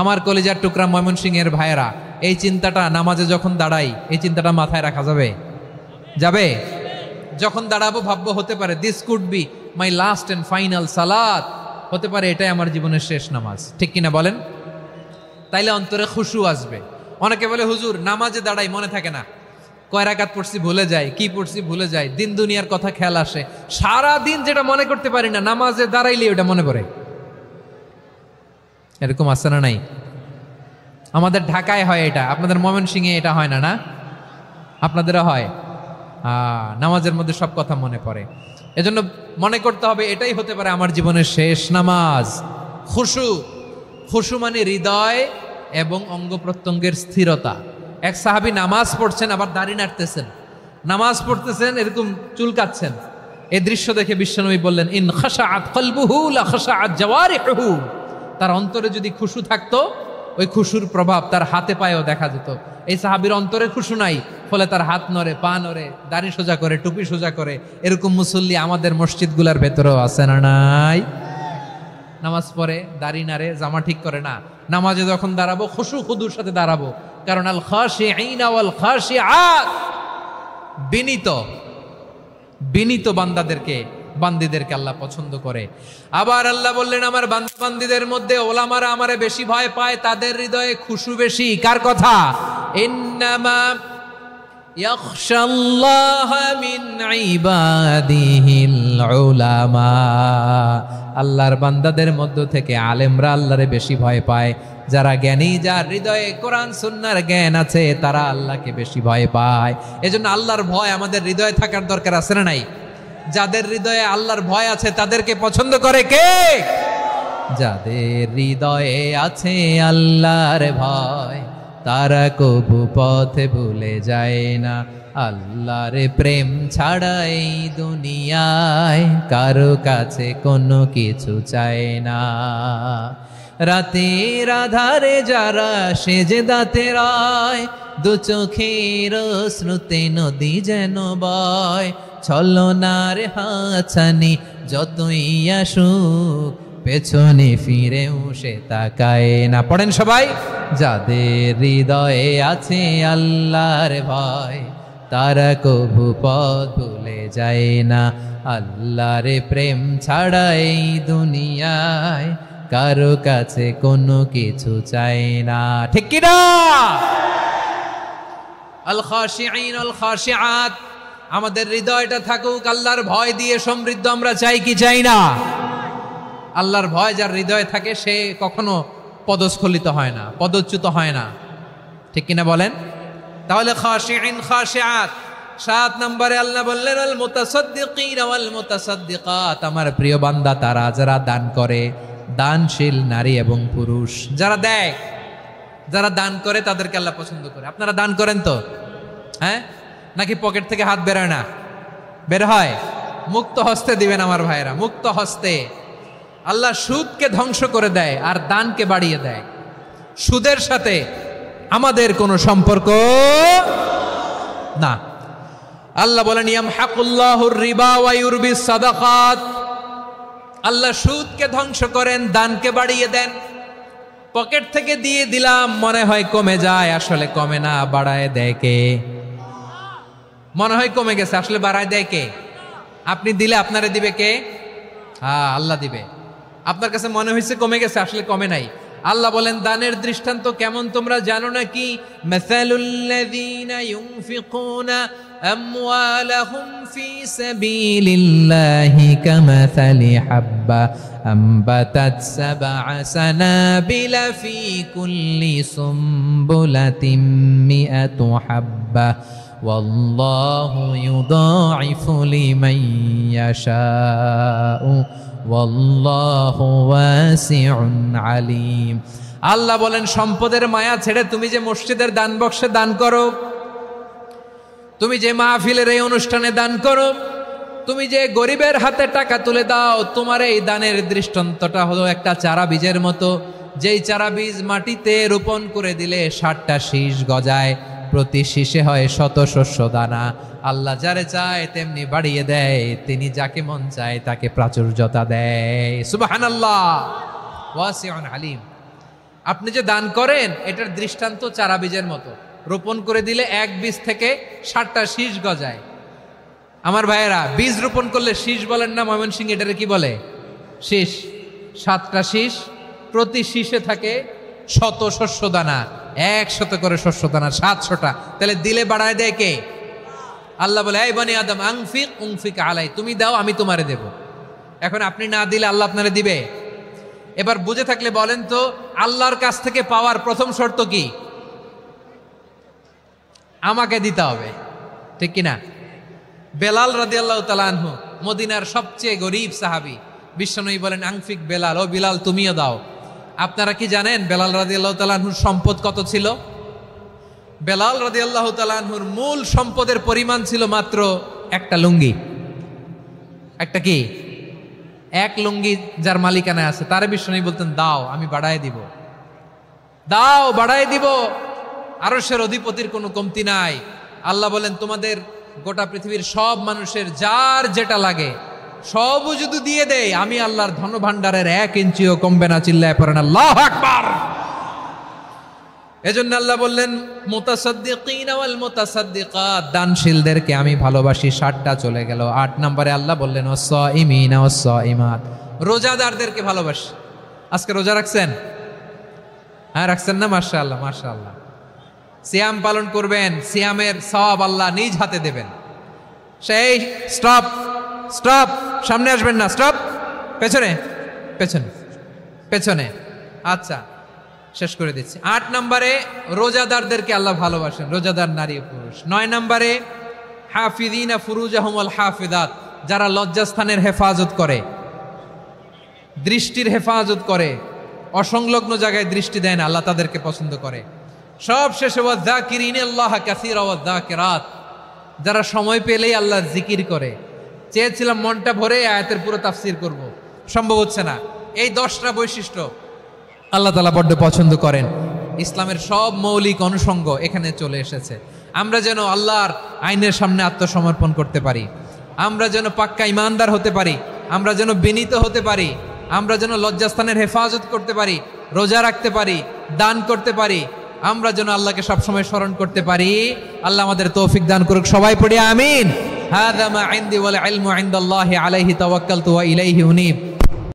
আমার কলিজার টুকরা ময়মনসিংহের ভাইয়েরা, এই চিন্তাটা নামাজে যখন দাঁড়াই, এই চিন্তাটা মাথায় রাখা যাবে? যাবে? যখন দাঁড়াবো ভাববো হতে পারে this could be my last and final সালাত, হতে পারে এটাই আমার জীবনের শেষ নামাজ, ঠিক কিনা বলেন? তাইলে অন্তরে খুশু আসবে। অনেকে বলে হুজুর নামাজে দাঁড়াই মনে থাকে না, কয় রাকাত পড়ছি ভুলে যাই, কি পড়ছি ভুলে যাই, দিন দুনিয়ার কথা খেয়াল আসে, সারা দিন যেটা মনে করতে পারি না নামাজে দাঁড়াইলে ওটা মনে পড়ে। এরকম আছে না নাই? আমাদের ঢাকায় হয় এটা, আপনাদের ময়মনসিংহে এটা হয় না? না, আপনাদেরও হয়। নামাজের মধ্যে সব কথা মনে পড়ে। এজন্য মনে করতে হবে এটাই হতে পারে আমার জীবনের শেষ নামাজ। খুশু, খুশু মানে হৃদয় এবং অঙ্গ প্রত্যঙ্গের স্থিরতা। এক সাহাবী নামাজ পড়ছেন আবার দাড়ি নাড়তেছেন, নামাজ পড়তেছেন এরকম চুলকাচ্ছেন। এই দৃশ্য দেখে বিশ্বনবী বললেন, ইন খাশাআত কলবুহু লা খাশাআত জাওয়ারিহুহু। তার অন্তরে যদি খুশু থাকতো, ওই খুশুর প্রভাব তার হাতে পায়েও দেখা যেত। এই সাহাবীর অন্তরে খুশু নাই, ফলে তার হাত নড়ে, পা নড়ে, দাড়ি সোজা করে, টুপি সোজা করে। এরকম মুসল্লি আমাদের মসজিদগুলোর ভেতরেও আছে না নাই? নামাজ পড়ে, দাড়ি নাড়ে, জামা ঠিক করে না। নামাজে যখন দাঁড়াবো খুশু খুদুর সাথে দাঁড়াবো, কারণ আল খাশিঈনা ওয়াল খাশিআত, বিনীত বিনীত বান্দীদেরকে আল্লাহ পছন্দ করে। আবার আল্লাহ বললেন, আমার বান্দীদের মধ্যে ওলামারা আমারে বেশি ভয় পায়, তাদের হৃদয়ে খুশু বেশি। কার কথা? ইন্নামা ইয়াখশাল্লাহা মিন ইবাদিহিল উলামা। আল্লাহর বান্দাদের মধ্য থেকে আলেমরা আল্লাহরে বেশি ভয় পায়। যারা জ্ঞানী, যার হৃদয়ে কোরআন সুন্নাহর জ্ঞান আছে, তারা আল্লাহকে বেশি ভয় পায়। এজন্য আল্লাহর ভয় আমাদের হৃদয়ে থাকার দরকার আছে না নাই? যাদের হৃদয়ে আল্লাহর ভয় আছে তাদেরকে পছন্দ করে কে? যাদের হৃদয়ে আছে আল্লাহর ভয়, তারা কবু পথে ভুলে যায় না। আল্লাহর প্রেম ছাড়া এই দুনিয়ায় কারো কাছে কোনো কিছু চায় না। রাতের আধারে যারা সেজদাতে রয়, দু চোখের শ্রুতে নদী যেন বয়। ছলনার হাছানি যতই আসুক, পেছনে ফিরেও সে তাকায় না। পড়েন সবাই। যাদের হৃদয়ে আছে আল্লাহর ভয়, তারা কবু পথ ভুলে যায় না। আল্লাহর প্রেম ছাড়া এই দুনিয়ায় কারো কাছে কোনো কিছু চাই না, ঠিক কি না? আল খাশিঈন আল খাশিআত, আমাদের হৃদয়টা থাকুক আল্লাহর ভয় দিয়ে সমৃদ্ধ। আমরা চাই কি চাই না? আল্লাহর ভয় যার হৃদয়ে থাকে সে কখনো পদস্খলিত হয় না, পদচ্যুত হয় না, ঠিক কিনা বলেন? তাহলে খাশিঈন খাশিআত। 7 নম্বরে আল্লাহ বললেন, আল মুতাসাদ্দিকিন ওয়াল মুতাসাদ্দিকাত, আমার প্রিয় বান্দা তারা যারা দান করে, দানশীল নারী এবং পুরুষ যারা দেয়, যারা দান করে তাদেরকে আল্লাহ পছন্দ করে। আপনারা দান করেন তো? হ্যাঁ, নাকি পকেট থেকে হাত বেরোয় না? বের হয়। মুক্ত হস্তে দিবেন আমার ভাইরা, মুক্ত হস্তে। আল্লাহ সুদকে ধ্বংস করে দেয় আর দানকে বাড়িয়ে দেয়। সুদের সাথে আমাদের কোনো সম্পর্ক না। আল্লাহ বলেন, ইয়ামহাকুল্লাহুর রিবা ওয়া ইউরবিস সাদাকাত। আল্লাহ সুদকে ধ্বংস করেন, দানকে বাড়িয়ে দেন। পকেট থেকে দিয়ে দিলাম, মনে হয় কমে যায়, আসলে কমে না, বাড়ায় দেয় কে? মনে হয় কমে গেছে, আসলে বাড়ায় দেয় কে? আপনি দিলে আপনারে দিবে কে? হ্যাঁ, আল্লাহ দিবে। আপনার কাছে মনে হয়েছে কমে গেছে, আসলে কমে নাই। আল্লাহ বলেন, দানের দৃষ্টান্ত কেমন তোমরা জানো নাকি? মাসালুল্লাযীনা ইউনফিকুনা আমওয়ালাহুম ফি সাবিলিল্লাহি কামাসালি হাব্বা আমবাতাত সাবআ সানাবিলা ফি কুল্লি সুমবুলাতিন মিআতু হাব্বা ওয়াল্লাহু ইউদাঈফু লিমান ইয়াশাউ ওয়াল্লাহু ওয়াসিউন আলীম। আল্লাহ বলেন, সম্পদের মায়া ছেড়ে তুমি যে মসজিদের দান বক্সে দান করো, তুমি যে মাহফিলের এই অনুষ্ঠানে দান করো, তুমি যে গরিবের হাতে টাকা তুলে দাও, তোমার এই দানের দৃষ্টান্তটা হলো একটা চারা বীজের মতো। যেই চারা বীজ মাটিতে রোপণ করে দিলে 60টা শীষ গজায়, প্রতি শীষে হয় শত শস্য দানা। আল্লাহ যারে চায় তেমনি বাড়িয়ে দেয়, তিনি যাকে মন চায় তাকে প্রাচুর্যতা দেয়। সুবহানাল্লাহ, ওয়াসিউন আলিম। আপনি যে দান করেন এটার দৃষ্টান্ত চারা বীজের মতো, রোপণ করে দিলে এক বীজ থেকে 60টা শীষ গজায়। আমার ভাইয়েরা, বীজ রোপণ করলে শীষ বলেন না ময়মনসিংহ, এটারে কি বলে? শীষ। 7টা শীষ, প্রতি শীষে থাকে 100 শস্য দানা, 100 করে শস্য দানা, 700টা। তাহলে দিলে বাড়ায় দেয় কে? আল্লাহ বলে, এই বনি আদম আনফিক উনফিক আলাই, তুমি দাও আমি তোমারে দেব। এখন আপনি না দিলে আল্লাহ আপনারে দিবে? এবার বুঝে থাকলে বলেন তো, আল্লাহর কাছ থেকে পাওয়ার প্রথম শর্ত কি? আমাকে দিতে হবে, ঠিক কিনা? বেলাল রাদিয়াল্লাহু তাআলা আনহু, মদিনার সবচেয়ে গরীব সাহাবী, বিশ্বনবী বলেন আনফিক বেলাল, ও বিলাল তুমিও দাও। আপনারা কি জানেন বেলাল রাদিয়াল্লাহু তাআলা আনহুর সম্পদ কত ছিল? বেলাল রাদিয়াল্লাহু তাআলা আনহুর মূল সম্পদের পরিমাণ ছিল মাত্র একটা লুঙ্গি। একটা কি? এক লুঙ্গি যার মালিকানায় আছে, তারে বিশ্বনবী বলতেন দাও আমি বাড়ায় দিব, দাও বাড়ায় দিব। আরশের অধিপতির কোনো কমতি নাই। আল্লাহ বলেন, তোমাদের গোটা পৃথিবীর সব মানুষের যার যেটা লাগে সবও যদি দিয়ে দেয়, আমি আল্লাহর ধনভাণ্ডারের 1 ইঞ্চিও কমবে না। চিল্লায় পড়েন আল্লাহু আকবার। এজন্য আল্লাহ বললেন, মুতাসাদ্দিকিনা ওয়াল মুতাসাদ্দিকাত, দানশীলদেরকে আমি ভালোবাসি। 7টা চলে গেল। 8 নম্বরে আল্লাহ বললেন, ওয়াস-সাইমিনা ওয়াস-সাইমাত, রোজাদারদেরকে ভালোবাসি। আজকে রোজা রাখছেন? হ্যাঁ রাখছেন না? মাশাআল্লাহ মাশাআল্লাহ। সিয়াম পালন করবেন, সিয়ামের সওয়াব আল্লাহ নিজ হাতে দেবেন। সেই স্টপ স্টপ, সামনে আসবেন না, স্টপ, পেছনে পেছনে পেছনে। আচ্ছা শেষ করে দিচ্ছি। 8 নম্বরে রোজাদারদেরকে আল্লাহ ভালোবাসেন, রোজাদার নারী ও পুরুষ। 9 নম্বরে হাফিযিনা ফুরুজাহুম ওয়াল হাফিযাত, যারা লজ্জাস্থানের হেফাজত করে, দৃষ্টির হেফাজত করে, অসংলগ্ন জায়গায় দৃষ্টি দেয় না, আল্লাহ তাদেরকে পছন্দ করে। সব শেষে ওয়াযাকিরিনাল্লাহ কাসীরা ওয়াযাকিরাত, যারা সময় পেলেই আল্লাহর জিকির করে। চেয়েছিলাম মনটা ভরে আয়াতের পুরো তাফসীর করব, সম্ভব হচ্ছে না। এই 10টা বৈশিষ্ট্য আল্লাহ তাআলা বড্ড পছন্দ করেন। ইসলামের সব মৌলিক অনুষঙ্গ এখানে চলে এসেছে। আমরা যেন আল্লাহর আইনের সামনে আত্মসমর্পণ করতে পারি, আমরা যেন পাক্কা ইমানদার হতে পারি, আমরা যেন বিনীত হতে পারি, আমরা যেন লজ্জাস্থানের হেফাজত করতে পারি, রোজা রাখতে পারি, দান করতে পারি, আমরা যেন আল্লাহকে সবসময় স্মরণ করতে পারি। আল্লাহ আমাদের তৌফিক দান করুক। সবাই পড়ি আমিন। হাযা মা ইনদি ওয়াল ইলমু ইনদাল্লাহি আলাইহি তাওয়াক্কালতু ওয়া ইলাইহি উনীব।